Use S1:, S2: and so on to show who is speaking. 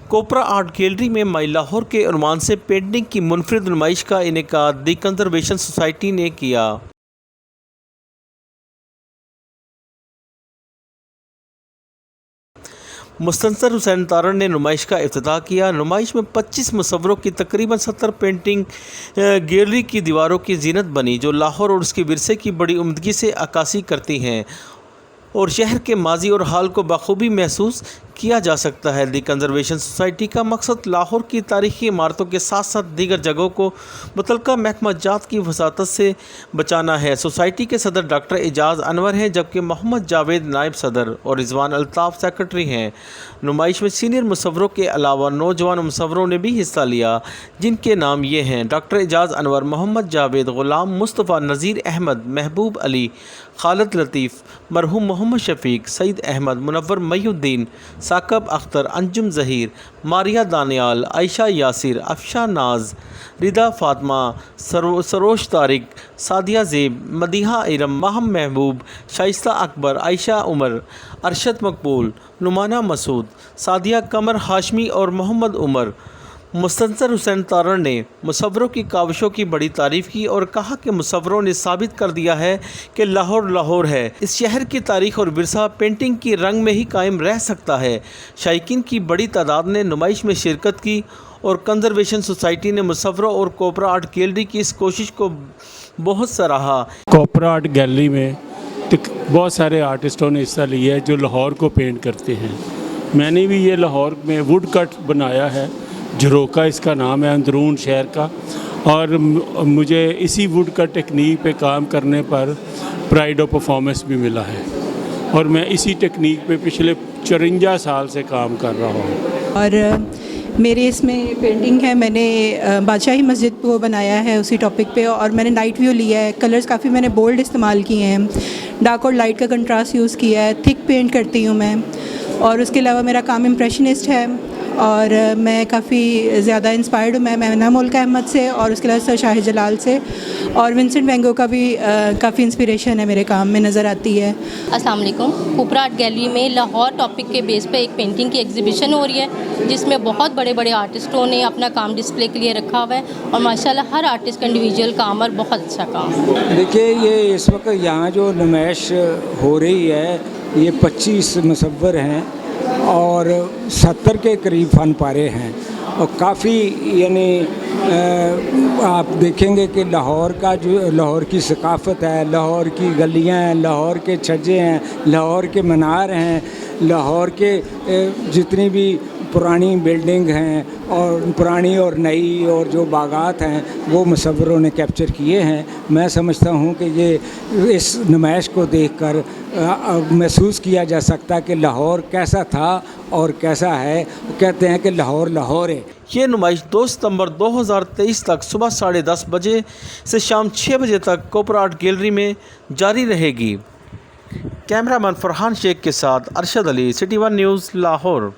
S1: कोपरा art gallery में माई लाहौर के उन्वान से पेंटिंग की मुनफरिद नुमाइश का इनेकाद दी कंजर्वेशन सोसाइटी ने किया। मुस्तनसर हुसैन तारण ने नुमाइश का इफ्तिताह किया। नुमाइश में 25 मुसव्वरों की तकरीबन 70 पेंटिंग गैलरी की दीवारों की जीनत बनी, जो लाहौर और उसके विरसे की बड़ी उम्दगी से अक्कासी करती हैं और शहर के माजी और हाल को बखूबी महसूस किया जा सकता है। दी कंजर्वेशन सोसाइटी का मकसद लाहौर की तारीखी इमारतों के साथ साथ दीगर जगहों को मुतलका महकमा जात की वसातत से बचाना है। सोसाइटी के सदर डॉक्टर एजाज अनवर हैं, जबकि मोहम्मद जावेद नायब सदर और रिजवान अल्ताफ़ सेक्रेटरी हैं। नुमाइश में सीनियर मुसव्वरों के अलावा नौजवान मुसव्वरों ने भी हिस्सा लिया, जिनके नाम ये हैं: डॉक्टर एजाज अनवर, मोहम्मद जावेद, गुलाम मुस्तफ़ा, नज़ीर अहमद, महबूब अली, खालिद लतीफ़, मरहूम मोहम्मद शफीक, सईद अहमद, मुनव्वर मईउद्दीन, साकब अख्तर, अंजुम ज़हीर, मारिया दानियाल, आयशा यासिर, अफशा नाज, रिदा फातिमा, सरोश तारिक, सादिया ज़ेब, मदीहा इरम, माहम महबूब, शाइस्ता अकबर, आयशा उमर, अरशद मकबूल, नुमाना मसूद, सादिया कमर हाशमी और मोहम्मद उमर। मुस्तनसर हुसैन तारण ने मुसव्वरों की काविशों की बड़ी तारीफ़ की और कहा कि मुसव्वरों ने साबित कर दिया है कि लाहौर लाहौर है। इस शहर की तारीख़ और विरसा पेंटिंग की रंग में ही कायम रह सकता है। शायकीन की बड़ी तादाद ने नुमाइश में शिरकत की और कंजर्वेशन सोसाइटी ने मुसव्वरों और कोपरा आर्ट गैलरी की इस कोशिश को बहुत सराहा।
S2: कोपरा आर्ट गैलरी में बहुत सारे आर्टिस्टों ने हिस्सा लिया है जो लाहौर को पेंट करते हैं। मैंने भी ये लाहौर में वुड कट बनाया है, झरोका इसका नाम है, अंदरून शहर का, और मुझे इसी वुड कट टेक्निक पे काम करने पर प्राइड ऑफ परफॉर्मेंस भी मिला है और मैं इसी टेक्निक पे पिछले 54 साल से काम कर रहा हूँ।
S3: और मेरे इसमें पेंटिंग है, मैंने बादशाही मस्जिद को बनाया है उसी टॉपिक पे, और मैंने नाइट व्यू लिया है। कलर्स काफ़ी मैंने बोल्ड इस्तेमाल किए हैं, डार्क और लाइट का कंट्रास्ट यूज़ किया है, थिक पेंट करती हूँ मैं। और उसके अलावा मेरा काम इम्प्रेशनिस्ट है और मैं काफ़ी ज़्यादा इंस्पायर्ड हूँ मैं महना मुल्का अहमद से और उसके अलावा सर शाह जलाल से, और विंसेंट वैन गो का भी काफ़ी इंस्पिरेशन है मेरे काम में नज़र आती है।
S4: अस्सलाम वालेकुम। कोपरा आर्ट गैलरी में लाहौर टॉपिक के बेस पे एक पेंटिंग की एग्जीबिशन हो रही है, जिसमें बहुत बड़े बड़े आर्टिस्टों ने अपना काम डिस्प्ले के लिए रखा हुआ है और माशाल्लाह हर आर्टिस्ट का इंडिविजुअल काम और बहुत अच्छा काम।
S5: देखिए, ये इस वक्त यहाँ जो नुमाइश हो रही है, ये 25 मुसव्वर हैं और 70 के करीब फन पारे हैं और काफ़ी यानी आप देखेंगे कि लाहौर का जो लाहौर की सकाफ़त है, लाहौर की गलियां हैं, लाहौर के छज्जे हैं, लाहौर के मीनार हैं, लाहौर के जितनी भी पुरानी बिल्डिंग हैं और पुरानी और नई और जो बागात हैं वो मुसव्वरों ने कैप्चर किए हैं। मैं समझता हूँ कि ये इस नुमाइश को देखकर महसूस किया जा सकता कि लाहौर कैसा था और कैसा है। कहते हैं कि लाहौर लाहौर है।
S1: ये नुमाइश 2 सितंबर 2023 तक सुबह 10:30 बजे से शाम 6 बजे तक कोपरा आर्ट गैलरी में जारी रहेगी। कैमरामैन फरहान शेख के साथ अरशद अली, सिटी 1 न्यूज़, लाहौर।